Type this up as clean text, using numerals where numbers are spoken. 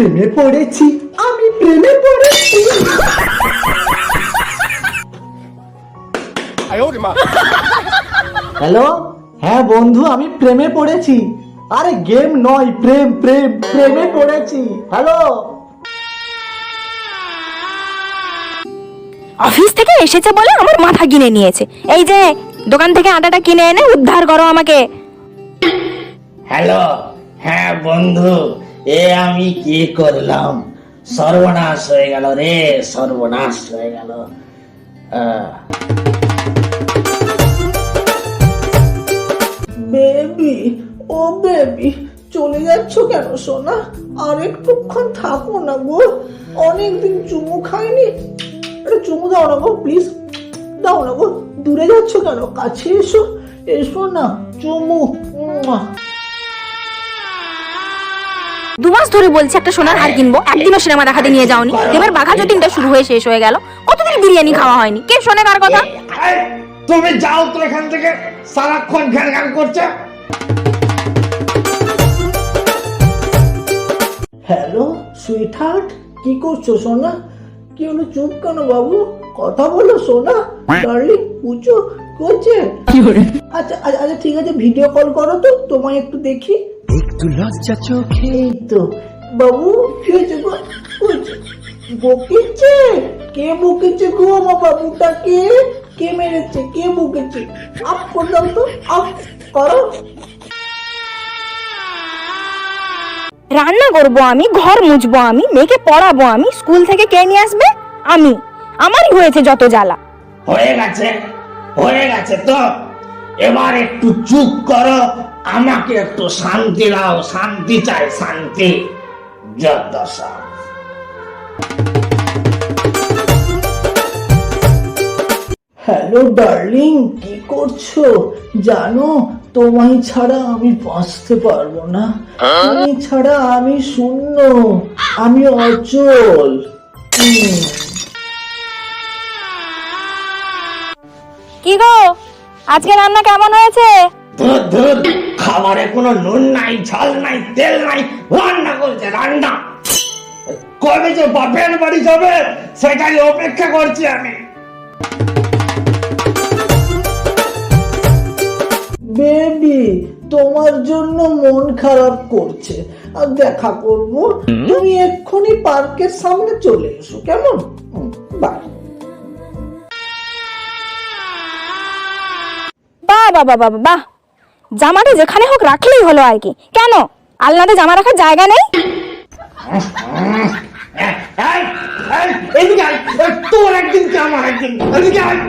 প্রেমে পড়েছি, আমি প্রেমে পড়েছি। হ্যালো, হ্যাঁ বন্ধু, আমি প্রেমে পড়েছি। আরে গেম নয়, প্রেম প্রেম প্রেমে পড়েছি। হ্যালো, অফিস থেকে এসেছে বলে আমার মাথা কিনে নিয়েছে। এই যে দোকান থেকে আটাটা কিনে এনে উদ্ধার করো আমাকে। হ্যালো, হ্যাঁ বন্ধু, এ আমি কি করলাম? সর্বনাশ হয়ে গেল রে, সর্বনাশ হয়ে গেল। বেবি, ও বেবি, চলে যাচ্ছ কেন সোনা? আর একটুক্ষণ থাকো না গো, অনেকদিন চুমু খাইনি। একটা চুমু দাও না গো, প্লিজ দাও না গো। দূরে যাচ্ছ কেন? কাছে এসো, এসো না, চুমু। 2 মাস ধরে বলছি একটা সোনার হার কিনবো, একদিনও সিনেমা দেখাতে নিয়ে যাওনি। এবার বাঘা যতীনটা শুরু হয়ে শেষ হয়ে গেল, কতদিন বিরিয়ানি খাওয়া হয়নি। কে শোনে কার কথা? তুমি যাও তো এখান থেকে, সারাক্ষণ ঘ্যান ঘ্যান করছে। হ্যালো সুইট হার্ট, কি করছো সোনা? কি হলো, চুপ কেন বাবু? কথা বলো সোনা। ডার্লিং, পুচো করছে। আচ্ছা আচ্ছা আচ্ছা, ঠিক আছে, ভিডিও কল করো তো, তোমায় একটু দেখি। একটু লজ্জা চোখে। এই তো বাবু, কি হয়েছে গো? বকেছে? কে বকেছে গো আমার বাবুটাকে? কে মেরেছে? কে বকেছে? আপ করলাম তো, আপ করো। রান্না করবো আমি, ঘর মুছবো আমি, মেয়েকে পড়াবো আমি, স্কুল থেকে কে নিয়ে আসবে? আমি। আমারই হয়েছে যত জ্বালা। হয়ে গেছে, হয়ে গেছে তো, এবার একটু চুপ করো, আমাকে একটু শান্তি দাও, শান্তি চাই, শান্তি। যত সব। হ্যালো ডার্লিং, কি করছো? জানো, তোমায় ছাড়া আমি বাঁচতে পারবো না। তুমি ছাড়া আমি শূন্য, আমি অচল। কি গো, আজকে রান্না কেমন হয়েছে? ধুর ধুর, খাবারে কোনো নুন নাই, ঝাল নাই, তেল নাই, রান্না করছে রান্না। কবে যে বাপের বাড়ি যাবে সেটাই অপেক্ষা করছি আমি। বেবি, তোমার জন্য মন খারাপ করছে, আর দেখা করবো। তুমি এক্ষুনি পার্কের সামনে চলে এসো, কেমন? বাই। বাহ বাহ বাহ বাহ বাহ, জামাটা যেখানে হোক রাখলেই হলো আর কি। কেন আলনাতে জামা রাখার জায়গা নেই? এদিকে আয়, তোর একদিন কি আমার একদিন, এদিকে আয়।